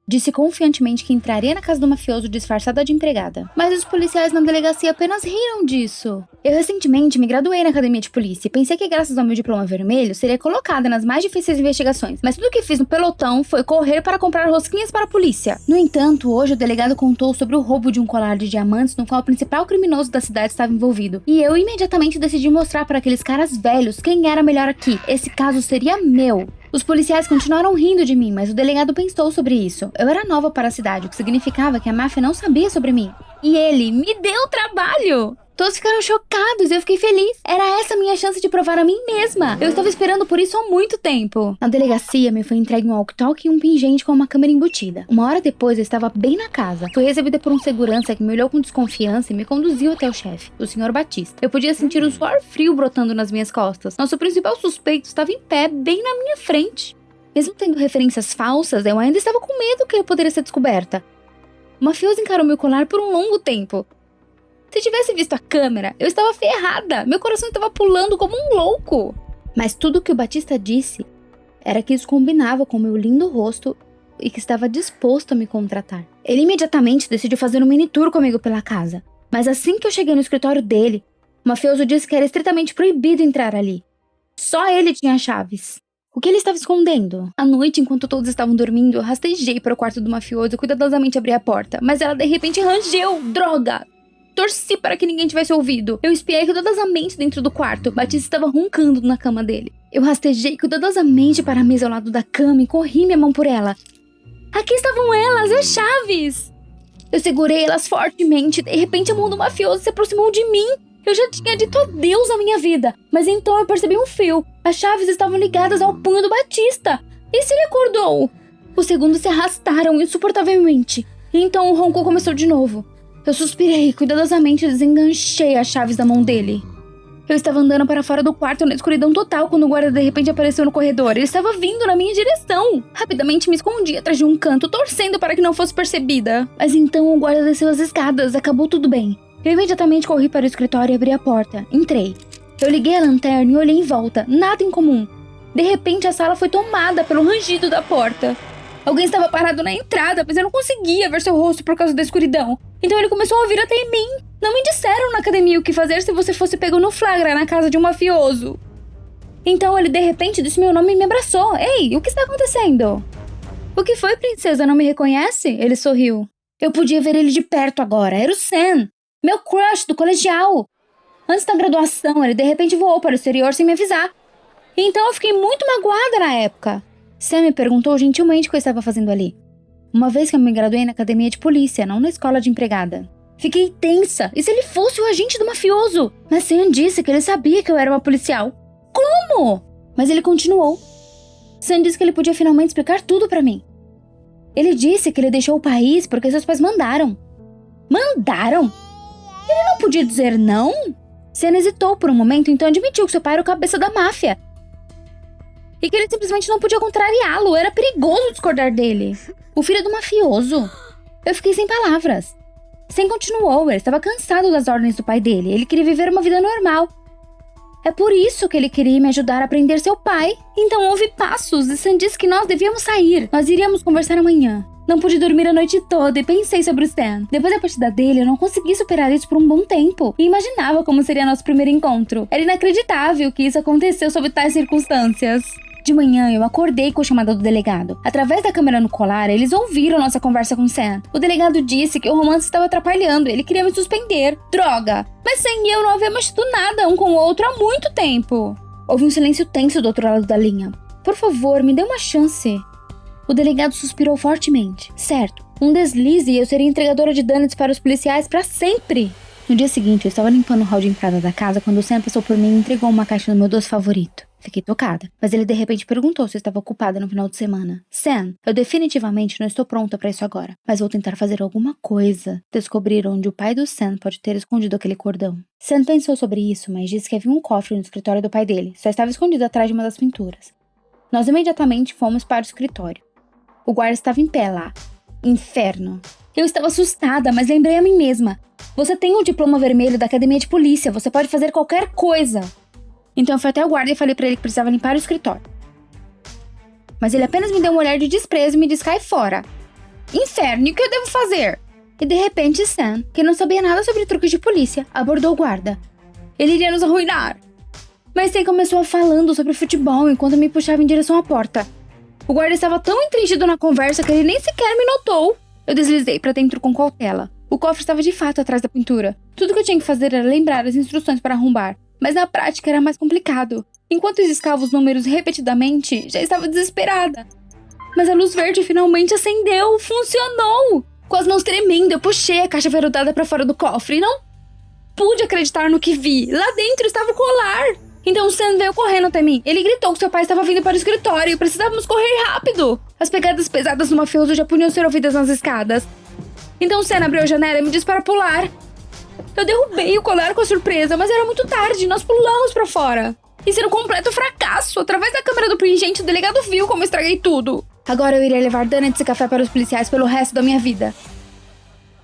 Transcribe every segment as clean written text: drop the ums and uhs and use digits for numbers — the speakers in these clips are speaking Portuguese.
Disse confiantemente que entraria na casa do mafioso disfarçada de empregada. Mas os policiais na delegacia apenas riram disso. Eu recentemente me graduei na academia de polícia e pensei que graças ao meu diploma vermelho seria colocada nas mais difíceis investigações. Mas tudo o que fiz no pelotão foi correr para comprar rosquinhas para a polícia. No entanto, hoje o delegado contou sobre o roubo de um colar de diamantes no qual o principal criminoso da cidade estava envolvido. E eu imediatamente decidi mostrar para aqueles caras velhos quem era melhor aqui. Esse caso seria meu. Os policiais continuaram rindo de mim, mas o delegado pensou sobre isso. Eu era nova para a cidade, o que significava que a máfia não sabia sobre mim. E ele me deu trabalho! Todos ficaram chocados e eu fiquei feliz. Era essa a minha chance de provar a mim mesma. Eu estava esperando por isso há muito tempo. Na delegacia, me foi entregue um walkie-talkie e um pingente com uma câmera embutida. Uma hora depois, eu estava bem na casa. Fui recebida por um segurança que me olhou com desconfiança e me conduziu até o chefe, o Sr. Batista. Eu podia sentir o suor frio brotando nas minhas costas. Nosso principal suspeito estava em pé, bem na minha frente. Mesmo tendo referências falsas, eu ainda estava com medo que eu poderia ser descoberta. O mafioso encarou meu colar por um longo tempo. Se tivesse visto a câmera, eu estava ferrada. Meu coração estava pulando como um louco. Mas tudo o que o Batista disse era que isso combinava com meu lindo rosto e que estava disposto a me contratar. Ele imediatamente decidiu fazer um mini tour comigo pela casa. Mas assim que eu cheguei no escritório dele, o mafioso disse que era estritamente proibido entrar ali. Só ele tinha chaves. O que ele estava escondendo? À noite, enquanto todos estavam dormindo, eu rastejei para o quarto do mafioso e cuidadosamente abri a porta. Mas ela de repente rangeu. Droga! Torci para que ninguém tivesse ouvido. Eu espiei cuidadosamente dentro do quarto. Batista estava roncando na cama dele. Eu rastejei cuidadosamente para a mesa ao lado da cama e corri minha mão por ela. Aqui estavam elas, as chaves! Eu segurei elas fortemente. De repente a mão do mafioso se aproximou de mim. Eu já tinha dito adeus à minha vida. Mas então eu percebi um fio. As chaves estavam ligadas ao punho do Batista. E se ele acordou? Os segundos se arrastaram insuportavelmente. E então o ronco começou de novo. Eu suspirei, cuidadosamente desenganchei as chaves da mão dele. Eu estava andando para fora do quarto na escuridão total quando o guarda de repente apareceu no corredor. Ele estava vindo na minha direção. Rapidamente me escondi atrás de um canto, torcendo para que não fosse percebida. Mas então o guarda desceu as escadas, acabou tudo bem. Eu imediatamente corri para o escritório e abri a porta. Entrei. Eu liguei a lanterna e olhei em volta. Nada em comum. De repente a sala foi tomada pelo rangido da porta. Alguém estava parado na entrada, mas eu não conseguia ver seu rosto por causa da escuridão. Então ele começou a vir até mim. Não me disseram na academia o que fazer se você fosse pego no flagra na casa de um mafioso. Então ele de repente disse meu nome e me abraçou. Ei, o que está acontecendo? O que foi, princesa? Não me reconhece? Ele sorriu. Eu podia ver ele de perto agora. Era o Sam, meu crush do colegial. Antes da graduação, ele de repente voou para o exterior sem me avisar. Então eu fiquei muito magoada na época. Sam me perguntou gentilmente o que eu estava fazendo ali. Uma vez que eu me graduei na academia de polícia, não na escola de empregada. Fiquei tensa. E se ele fosse o agente do mafioso? Mas Sam disse que ele sabia que eu era uma policial. Como? Mas ele continuou. Sam disse que ele podia finalmente explicar tudo pra mim. Ele disse que ele deixou o país porque seus pais mandaram. Mandaram? Ele não podia dizer não? Sam hesitou por um momento, então admitiu que seu pai era o cabeça da máfia. E que ele simplesmente não podia contrariá-lo. Era perigoso discordar dele. O filho do mafioso. Eu fiquei sem palavras. Sam continuou. Ele estava cansado das ordens do pai dele. Ele queria viver uma vida normal. É por isso que ele queria me ajudar a prender seu pai. Então houve passos e Sam disse que nós devíamos sair. Nós iríamos conversar amanhã. Não pude dormir a noite toda e pensei sobre o Stan. Depois da partida dele, eu não consegui superar isso por um bom tempo. E imaginava como seria nosso primeiro encontro. Era inacreditável que isso aconteceu sob tais circunstâncias. De manhã, eu acordei com a chamada do delegado. Através da câmera no colar, eles ouviram nossa conversa com Sam. O delegado disse que o romance estava atrapalhando. Ele queria me suspender. Droga! Mas Sam e eu não havíamos tido nada um com o outro há muito tempo. Houve um silêncio tenso do outro lado da linha. Por favor, me dê uma chance. O delegado suspirou fortemente. Certo, um deslize e eu seria entregadora de donuts para os policiais para sempre. No dia seguinte, eu estava limpando o hall de entrada da casa quando o Sam passou por mim e entregou uma caixa do meu doce favorito. Fiquei tocada, mas ele de repente perguntou se eu estava ocupada no final de semana. Sam, eu definitivamente não estou pronta para isso agora, mas vou tentar fazer alguma coisa. Descobrir onde o pai do Sam pode ter escondido aquele cordão. Sam pensou sobre isso, mas disse que havia um cofre no escritório do pai dele. Só estava escondido atrás de uma das pinturas. Nós imediatamente fomos para o escritório. O guarda estava em pé lá. Inferno. Eu estava assustada, mas lembrei a mim mesma. Você tem o diploma vermelho da academia de polícia, você pode fazer qualquer coisa. Então eu fui até o guarda e falei pra ele que precisava limpar o escritório. Mas ele apenas me deu um olhar de desprezo e me disse: cai fora. Inferno, e o que eu devo fazer? E de repente Sam, que não sabia nada sobre truques de polícia, abordou o guarda. Ele iria nos arruinar. Mas Sam começou falando sobre futebol enquanto me puxava em direção à porta. O guarda estava tão entendido na conversa que ele nem sequer me notou. Eu deslizei para dentro com cautela. O cofre estava de fato atrás da pintura. Tudo que eu tinha que fazer era lembrar as instruções para arrombar. Mas na prática era mais complicado. Enquanto riscava os números repetidamente, já estava desesperada. Mas a luz verde finalmente acendeu! Funcionou! Com as mãos tremendo, eu puxei a caixa veludada para fora do cofre e não pude acreditar no que vi. Lá dentro estava o colar! Então Sam veio correndo até mim. Ele gritou que seu pai estava vindo para o escritório e precisávamos correr rápido. As pegadas pesadas do mafioso já podiam ser ouvidas nas escadas. Então Sam abriu a janela e me disse para pular. Eu derrubei o colar com a surpresa, mas era muito tarde, nós pulamos para fora. Isso era um completo fracasso. Através da câmera do pingente, o delegado viu como estraguei tudo. Agora eu iria levar donuts e café para os policiais pelo resto da minha vida.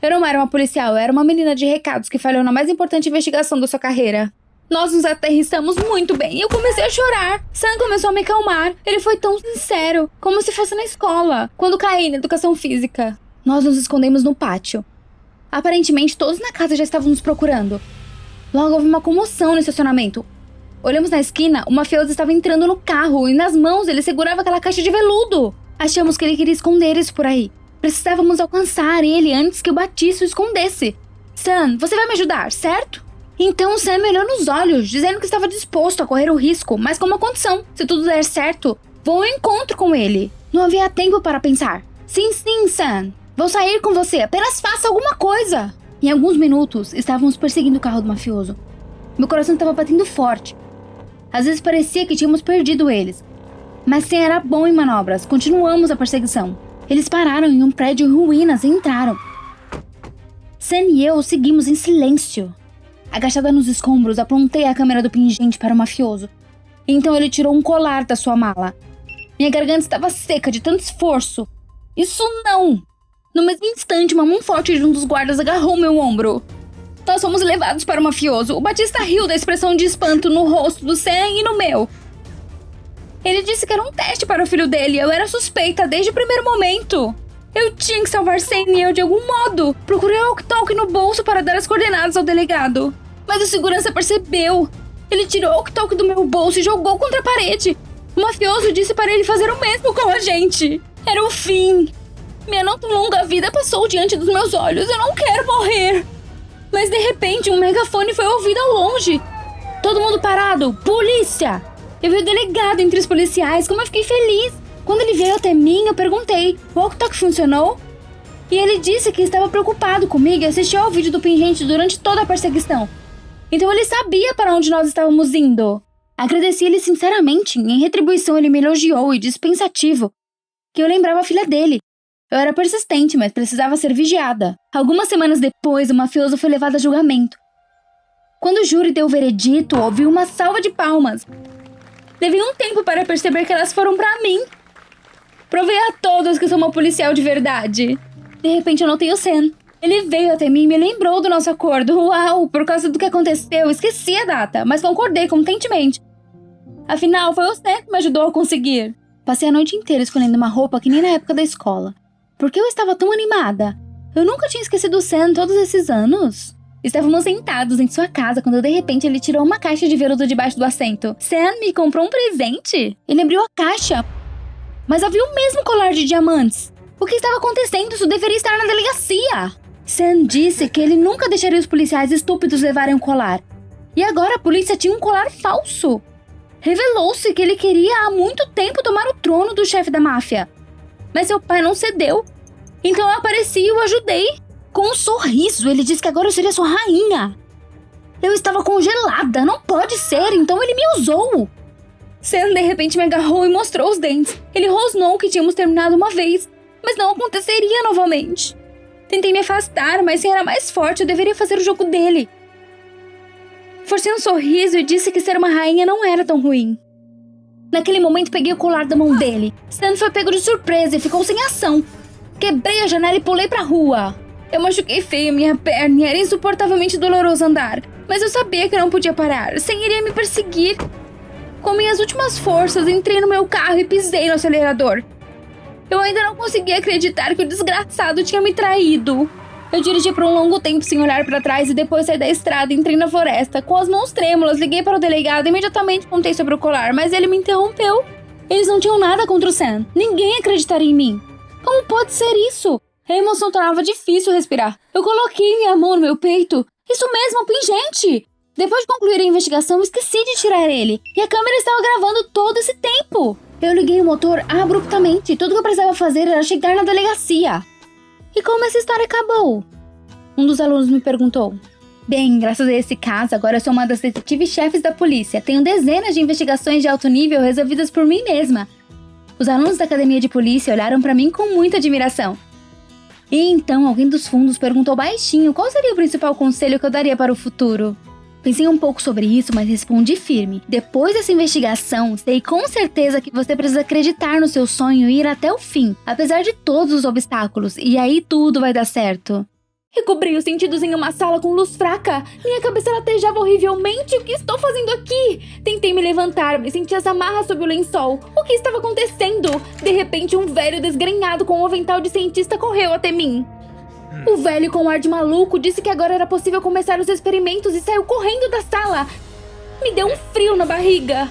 Eu não era uma policial, eu era uma menina de recados que falhou na mais importante investigação da sua carreira. Nós nos aterrissamos muito bem e eu comecei a chorar. Sam começou a me acalmar. Ele foi tão sincero, como se fosse na escola, quando caí na educação física. Nós nos escondemos no pátio. Aparentemente, todos na casa já estavam nos procurando. Logo houve uma comoção no estacionamento. Olhamos na esquina, o mafioso estava entrando no carro e nas mãos ele segurava aquela caixa de veludo. Achamos que ele queria esconder isso por aí. Precisávamos alcançar ele antes que o Batista o escondesse. Sam, você vai me ajudar, certo? Então Sam me olhou nos olhos, dizendo que estava disposto a correr o risco, mas com uma condição. Se tudo der certo, vou ao encontro com ele. Não havia tempo para pensar. Sim, Sam. Vou sair com você, apenas faça alguma coisa. Em alguns minutos, estávamos perseguindo o carro do mafioso. Meu coração estava batendo forte. Às vezes parecia que tínhamos perdido eles. Mas Sam era bom em manobras, continuamos a perseguição. Eles pararam em um prédio em ruínas e entraram. Sam e eu seguimos em silêncio. Agachada nos escombros, apontei a câmera do pingente para o mafioso. Então ele tirou um colar da sua mala. Minha garganta estava seca de tanto esforço. Isso não! No mesmo instante, uma mão forte de um dos guardas agarrou meu ombro. Nós fomos levados para o mafioso. O Batista riu da expressão de espanto no rosto do Sam e no meu. Ele disse que era um teste para o filho dele. Eu era suspeita desde o primeiro momento. Eu tinha que salvar Sam e eu de algum modo. Procurei o walkie-talkie no bolso para dar as coordenadas ao delegado. Mas o segurança percebeu. Ele tirou o walkie-talkie do meu bolso e jogou contra a parede. O mafioso disse para ele fazer o mesmo com a gente. Era o fim. Minha não tão longa vida passou diante dos meus olhos. Eu não quero morrer. Mas de repente um megafone foi ouvido ao longe. Todo mundo parado. Polícia! Eu vi o delegado entre os policiais. Como eu fiquei feliz. Quando ele veio até mim, eu perguntei: o walkie-talkie funcionou? E ele disse que estava preocupado comigo e assistiu ao vídeo do pingente durante toda a perseguição. Então ele sabia para onde nós estávamos indo. Agradeci ele sinceramente. Em retribuição, ele me elogiou e disse pensativo que eu lembrava a filha dele. Eu era persistente, mas precisava ser vigiada. Algumas semanas depois, o mafioso foi levado a julgamento. Quando o júri deu o veredito, houve uma salva de palmas. Levei um tempo para perceber que elas foram para mim. Provei a todos que sou uma policial de verdade. De repente eu notei o Sam. Ele veio até mim e me lembrou do nosso acordo. Uau, por causa do que aconteceu, esqueci a data, mas concordei contentemente. Afinal, foi o Sam que me ajudou a conseguir. Passei a noite inteira escolhendo uma roupa que nem na época da escola. Por que eu estava tão animada? Eu nunca tinha esquecido o Sam todos esses anos. Estávamos sentados em sua casa quando de repente ele tirou uma caixa de veludo debaixo do assento. Sam me comprou um presente. Ele abriu a caixa. Mas havia o mesmo colar de diamantes. O que estava acontecendo? Isso deveria estar na delegacia. Sam disse que ele nunca deixaria os policiais estúpidos levarem o colar. E agora a polícia tinha um colar falso. Revelou-se que ele queria há muito tempo tomar o trono do chefe da máfia. Mas seu pai não cedeu. Então eu apareci e o ajudei. Com um sorriso, ele disse que agora eu seria sua rainha. Eu estava congelada, não pode ser, então ele me usou. Sam de repente me agarrou e mostrou os dentes. Ele rosnou que tínhamos terminado uma vez, mas não aconteceria novamente. Tentei me afastar, mas se era mais forte, eu deveria fazer o jogo dele. Forcei um sorriso e disse que ser uma rainha não era tão ruim. Naquele momento, peguei o colar da mão dele. Sam foi pego de surpresa e ficou sem ação. Quebrei a janela e pulei pra rua. Eu machuquei feio minha perna e era insuportavelmente doloroso andar. Mas eu sabia que não podia parar. Sam iria me perseguir. Com minhas últimas forças, entrei no meu carro e pisei no acelerador. Eu ainda não conseguia acreditar que o desgraçado tinha me traído. Eu dirigi por um longo tempo sem olhar para trás e depois saí da estrada e entrei na floresta. Com as mãos trêmulas, liguei para o delegado e imediatamente contei sobre o colar, mas ele me interrompeu. Eles não tinham nada contra o Sam. Ninguém acreditaria em mim. Como pode ser isso? A emoção tornava difícil respirar. Eu coloquei minha mão no meu peito. Isso mesmo, pingente! Depois de concluir a investigação, esqueci de tirar ele. E a câmera estava gravando todo esse tempo. Eu liguei o motor abruptamente. Tudo que eu precisava fazer era chegar na delegacia. E como essa história acabou? Um dos alunos me perguntou. Bem, graças a esse caso, agora eu sou uma das detetives-chefes da polícia. Tenho dezenas de investigações de alto nível resolvidas por mim mesma. Os alunos da academia de polícia olharam para mim com muita admiração. E então alguém dos fundos perguntou baixinho qual seria o principal conselho que eu daria para o futuro. Pensei um pouco sobre isso, mas respondi firme. Depois dessa investigação, sei com certeza que você precisa acreditar no seu sonho e ir até o fim, apesar de todos os obstáculos, e aí tudo vai dar certo. Recobrei os sentidos em uma sala com luz fraca. Minha cabeça latejava horrivelmente. O que estou fazendo aqui? Tentei me levantar, mas senti as amarras sob o lençol. O que estava acontecendo? De repente, um velho desgrenhado com um avental de cientista correu até mim. O velho, com um ar de maluco, disse que agora era possível começar os experimentos e saiu correndo da sala. Me deu um frio na barriga.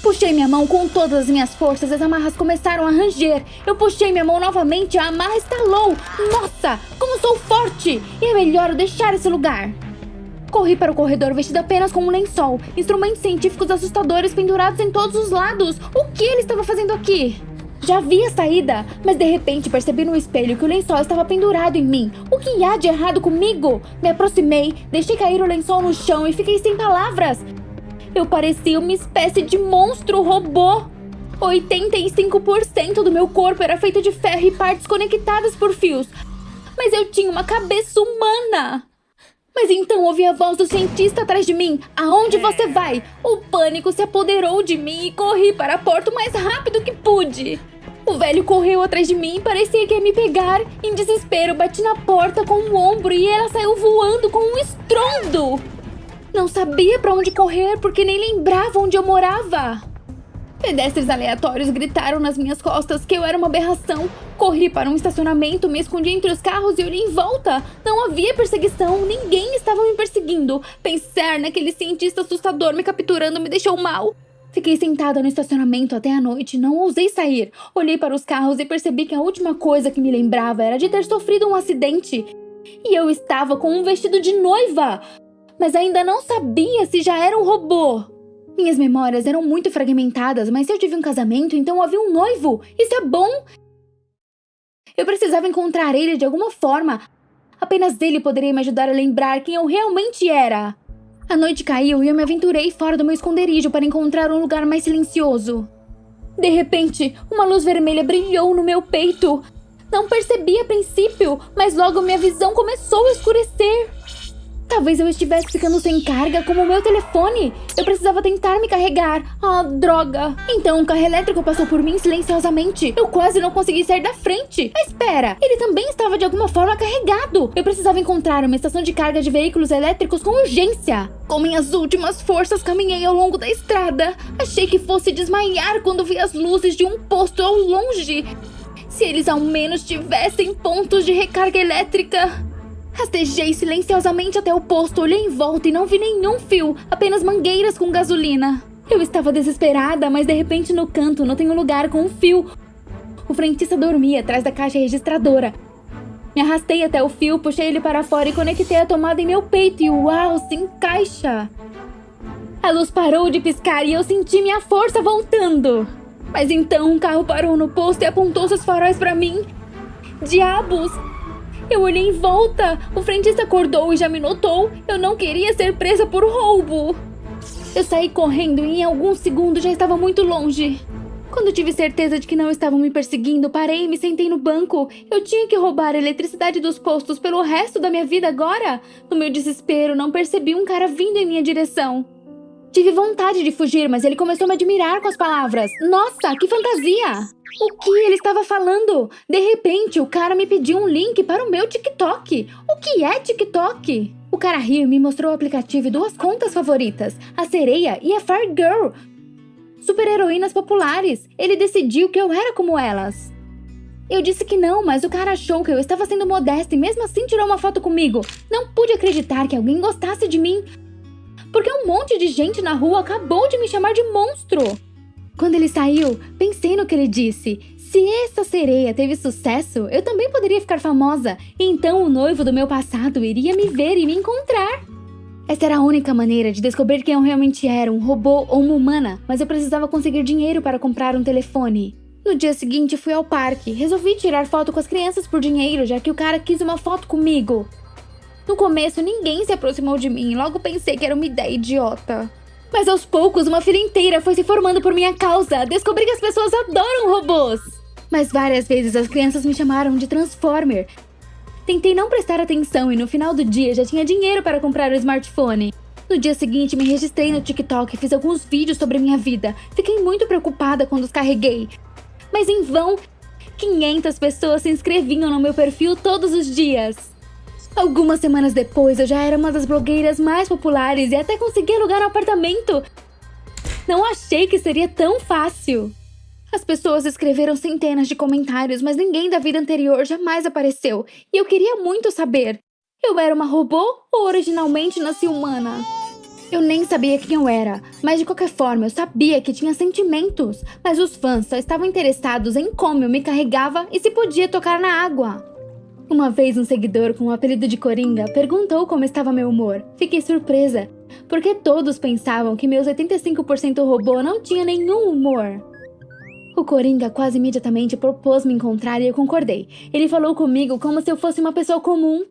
Puxei minha mão com todas as minhas forças e as amarras começaram a ranger. Eu puxei minha mão novamente e a amarra estalou. Nossa, como sou forte! E é melhor eu deixar esse lugar. Corri para o corredor vestido apenas com um lençol. Instrumentos científicos assustadores pendurados em todos os lados. O que ele estava fazendo aqui? Já vi a saída, mas de repente percebi no espelho que o lençol estava pendurado em mim. O que há de errado comigo? Me aproximei, deixei cair o lençol no chão e fiquei sem palavras. Eu parecia uma espécie de monstro robô. 85% do meu corpo era feito de ferro e partes conectadas por fios. Mas eu tinha uma cabeça humana. Mas então ouvi a voz do cientista atrás de mim. Aonde você vai? O pânico se apoderou de mim e corri para a porta o mais rápido que pude. O velho correu atrás de mim e parecia que ia me pegar. Em desespero, bati na porta com o ombro e ela saiu voando com um estrondo. Não sabia para onde correr porque nem lembrava onde eu morava. Pedestres aleatórios gritaram nas minhas costas que eu era uma aberração. Corri para um estacionamento, me escondi entre os carros e olhei em volta. Não havia perseguição, ninguém estava me perseguindo. Pensar naquele cientista assustador me capturando me deixou mal. Fiquei sentada no estacionamento até a noite, não ousei sair. Olhei para os carros e percebi que a última coisa que me lembrava era de ter sofrido um acidente. E eu estava com um vestido de noiva. Mas ainda não sabia se já era um robô. Minhas memórias eram muito fragmentadas, mas se eu tive um casamento, então havia um noivo. Isso é bom. Eu precisava encontrar ele de alguma forma. Apenas ele poderia me ajudar a lembrar quem eu realmente era. A noite caiu e eu me aventurei fora do meu esconderijo para encontrar um lugar mais silencioso. De repente, uma luz vermelha brilhou no meu peito. Não percebi a princípio, mas logo minha visão começou a escurecer. Talvez eu estivesse ficando sem carga, como o meu telefone. Eu precisava tentar me carregar. Ah, droga. Então um carro elétrico passou por mim silenciosamente. Eu quase não consegui sair da frente. Mas espera, ele também estava de alguma forma carregado. Eu precisava encontrar uma estação de carga de veículos elétricos com urgência. Com minhas últimas forças, caminhei ao longo da estrada. Achei que fosse desmaiar quando vi as luzes de um posto ao longe. Se eles ao menos tivessem pontos de recarga elétrica. Rastejei silenciosamente até o posto, olhei em volta e não vi nenhum fio, apenas mangueiras com gasolina. Eu estava desesperada, mas de repente no canto notei um lugar com um fio. O frentista dormia atrás da caixa registradora. Me arrastei até o fio, puxei ele para fora e conectei a tomada em meu peito e uau, se encaixa! A luz parou de piscar e eu senti minha força voltando. Mas então um carro parou no posto e apontou seus faróis para mim. Diabos! Eu olhei em volta. O frentista acordou e já me notou. Eu não queria ser presa por roubo. Eu saí correndo e em alguns segundos já estava muito longe. Quando tive certeza de que não estavam me perseguindo, parei e me sentei no banco. Eu tinha que roubar a eletricidade dos postos pelo resto da minha vida agora? No meu desespero, não percebi um cara vindo em minha direção. Tive vontade de fugir, mas ele começou a me admirar com as palavras. Nossa, que fantasia! O que ele estava falando? De repente, o cara me pediu um link para o meu TikTok. O que é TikTok? O cara riu e me mostrou o aplicativo e duas contas favoritas, a Sereia e a Fargirl. Super-heroínas populares. Ele decidiu que eu era como elas. Eu disse que não, mas o cara achou que eu estava sendo modesta e mesmo assim tirou uma foto comigo. Não pude acreditar que alguém gostasse de mim, porque um monte de gente na rua acabou de me chamar de monstro. Quando ele saiu, pensei no que ele disse. Se essa sereia teve sucesso, eu também poderia ficar famosa. E então o noivo do meu passado iria me ver e me encontrar. Essa era a única maneira de descobrir quem eu realmente era, um robô ou uma humana. Mas eu precisava conseguir dinheiro para comprar um telefone. No dia seguinte, fui ao parque. Resolvi tirar foto com as crianças por dinheiro, já que o cara quis uma foto comigo. No começo, ninguém se aproximou de mim. Logo pensei que era uma ideia idiota. Mas aos poucos, uma fila inteira foi se formando por minha causa. Descobri que as pessoas adoram robôs. Mas várias vezes as crianças me chamaram de Transformer. Tentei não prestar atenção e no final do dia já tinha dinheiro para comprar o smartphone. No dia seguinte, me registrei no TikTok e fiz alguns vídeos sobre minha vida. Fiquei muito preocupada quando os carreguei. Mas em vão, 500 pessoas se inscreviam no meu perfil todos os dias. Algumas semanas depois, eu já era uma das blogueiras mais populares e até consegui alugar um apartamento. Não achei que seria tão fácil. As pessoas escreveram centenas de comentários, mas ninguém da vida anterior jamais apareceu. E eu queria muito saber. Eu era uma robô ou originalmente nasci humana? Eu nem sabia quem eu era, mas de qualquer forma eu sabia que tinha sentimentos. Mas os fãs só estavam interessados em como eu me carregava e se podia tocar na água. Uma vez um seguidor com o apelido de Coringa perguntou como estava meu humor. Fiquei surpresa, porque todos pensavam que meus 85% robô não tinha nenhum humor. O Coringa quase imediatamente propôs me encontrar e eu concordei. Ele falou comigo como se eu fosse uma pessoa comum.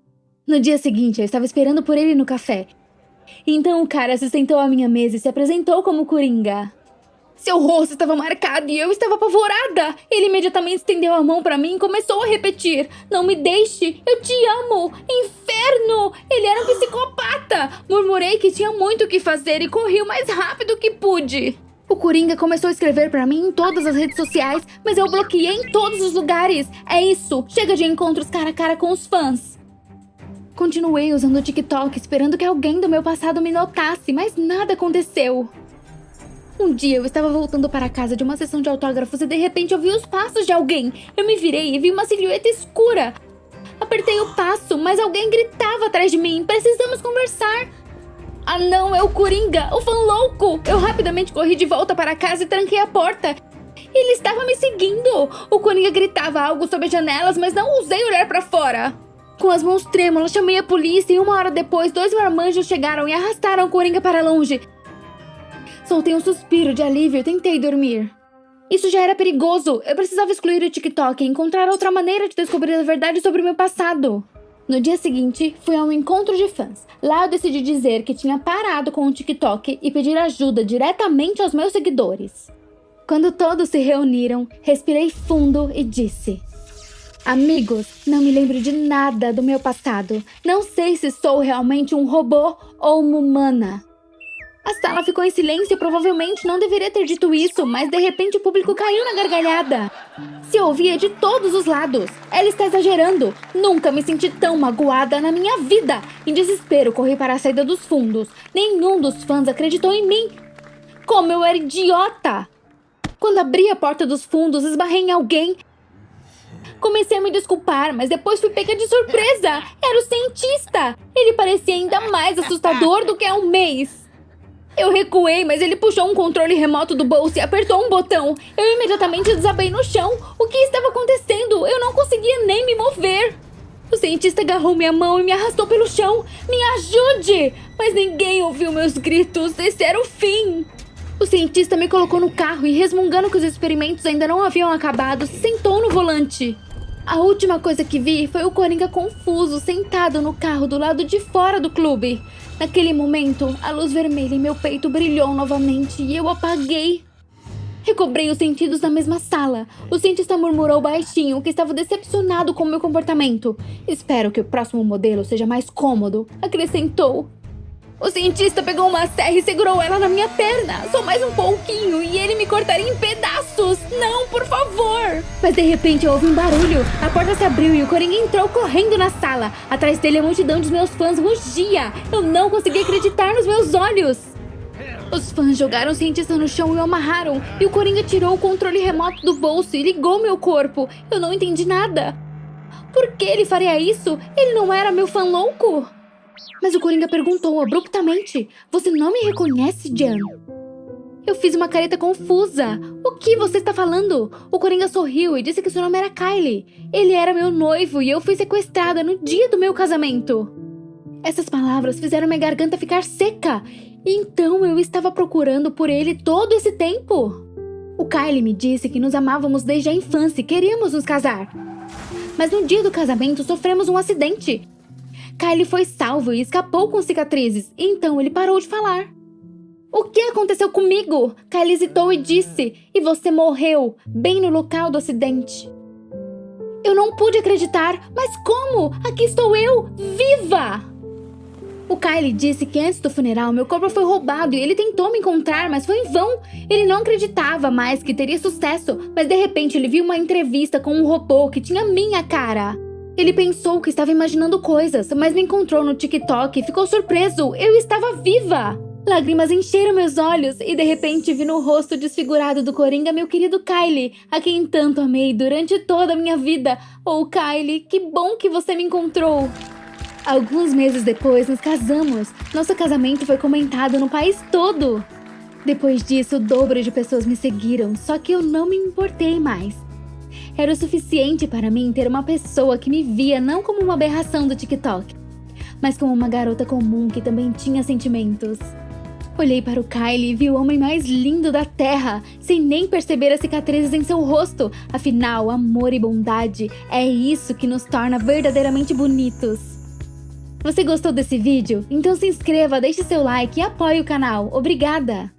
No dia seguinte, eu estava esperando por ele no café. Então o cara se sentou à minha mesa e se apresentou como Coringa. Seu rosto estava marcado e eu estava apavorada. Ele imediatamente estendeu a mão para mim e começou a repetir: "Não me deixe, eu te amo, inferno!" Ele era um psicopata. Murmurei que tinha muito o que fazer e corri o mais rápido que pude. O Coringa começou a escrever pra mim em todas as redes sociais, mas eu bloqueei em todos os lugares. É isso, chega de encontros cara a cara com os fãs. Continuei usando o TikTok, esperando que alguém do meu passado me notasse, mas nada aconteceu. Um dia eu estava voltando para casa de uma sessão de autógrafos e de repente ouvi os passos de alguém. Eu me virei e vi uma silhueta escura. Apertei o passo, mas alguém gritava atrás de mim: "Precisamos conversar." Ah não, é o Coringa, o fã louco! Eu rapidamente corri de volta para casa e tranquei a porta. Ele estava me seguindo. O Coringa gritava algo sobre as janelas, mas não ousei olhar para fora. Com as mãos trêmulas, chamei a polícia e 1 hora depois, 2 marmanjos chegaram e arrastaram o Coringa para longe. Soltei um suspiro de alívio e tentei dormir. Isso já era perigoso. Eu precisava excluir o TikTok e encontrar outra maneira de descobrir a verdade sobre o meu passado. No dia seguinte, fui a um encontro de fãs. Lá eu decidi dizer que tinha parado com o TikTok e pedir ajuda diretamente aos meus seguidores. Quando todos se reuniram, respirei fundo e disse: "Amigos, não me lembro de nada do meu passado. Não sei se sou realmente um robô ou uma humana." A sala ficou em silêncio e provavelmente não deveria ter dito isso, mas de repente o público caiu na gargalhada. Se ouvia de todos os lados. Ela está exagerando. Nunca me senti tão magoada na minha vida. Em desespero, corri para a saída dos fundos. Nenhum dos fãs acreditou em mim. Como eu era idiota! Quando abri a porta dos fundos, esbarrei em alguém. Comecei a me desculpar, mas depois fui pega de surpresa. Era o cientista. Ele parecia ainda mais assustador do que há um mês. Eu recuei, mas ele puxou um controle remoto do bolso e apertou um botão. Eu imediatamente desabei no chão. O que estava acontecendo? Eu não conseguia nem me mover. O cientista agarrou minha mão e me arrastou pelo chão. "Me ajude!" Mas ninguém ouviu meus gritos. Esse era o fim. O cientista me colocou no carro e, resmungando que os experimentos ainda não haviam acabado, se sentou no volante. A última coisa que vi foi o Coringa confuso, sentado no carro do lado de fora do clube. Naquele momento, a luz vermelha em meu peito brilhou novamente e eu apaguei. Recobrei os sentidos na mesma sala. O cientista murmurou baixinho que estava decepcionado com meu comportamento. "Espero que o próximo modelo seja mais cômodo", acrescentou. O cientista pegou uma serra e segurou ela na minha perna. Só mais um pouquinho e ele me cortaria em pedaços. Não, por favor! Mas de repente houve um barulho. A porta se abriu e o Coringa entrou correndo na sala. Atrás dele a multidão dos meus fãs rugia. Eu não conseguia acreditar nos meus olhos. Os fãs jogaram o cientista no chão e o amarraram. E o Coringa tirou o controle remoto do bolso e ligou meu corpo. Eu não entendi nada. Por que ele faria isso? Ele não era meu fã louco? Mas o Coringa perguntou abruptamente: Você não me reconhece, Jan? Eu fiz uma careta confusa. O que você está falando? O Coringa sorriu e disse que seu nome era Kylie. Ele era meu noivo e eu fui sequestrada no dia do meu casamento. Essas palavras fizeram minha garganta ficar seca. Então eu estava procurando por ele todo esse tempo. O Kylie me disse que nos amávamos desde a infância e queríamos nos casar. Mas no dia do casamento sofremos um acidente. Kylie foi salvo e escapou com cicatrizes. Então ele parou de falar. O que aconteceu comigo? Kylie hesitou e disse: E você morreu, bem no local do acidente. Eu não pude acreditar. Mas como? Aqui estou eu, viva! O Kylie disse que antes do funeral meu corpo foi roubado e ele tentou me encontrar, mas foi em vão. Ele não acreditava mais que teria sucesso, mas de repente ele viu uma entrevista com um robô que tinha minha cara. Ele pensou que estava imaginando coisas, mas me encontrou no TikTok e ficou surpreso. Eu estava viva! Lágrimas encheram meus olhos e de repente vi no rosto desfigurado do Coringa meu querido Kylie, a quem tanto amei durante toda a minha vida. Oh, Kylie, que bom que você me encontrou! Alguns meses depois, nos casamos. Nosso casamento foi comentado no país todo. Depois disso, o dobro de pessoas me seguiram, só que eu não me importei mais. Era o suficiente para mim ter uma pessoa que me via não como uma aberração do TikTok, mas como uma garota comum que também tinha sentimentos. Olhei para o Kylie e vi o homem mais lindo da Terra, sem nem perceber as cicatrizes em seu rosto. Afinal, amor e bondade é isso que nos torna verdadeiramente bonitos. Você gostou desse vídeo? Então se inscreva, deixe seu like e apoie o canal. Obrigada!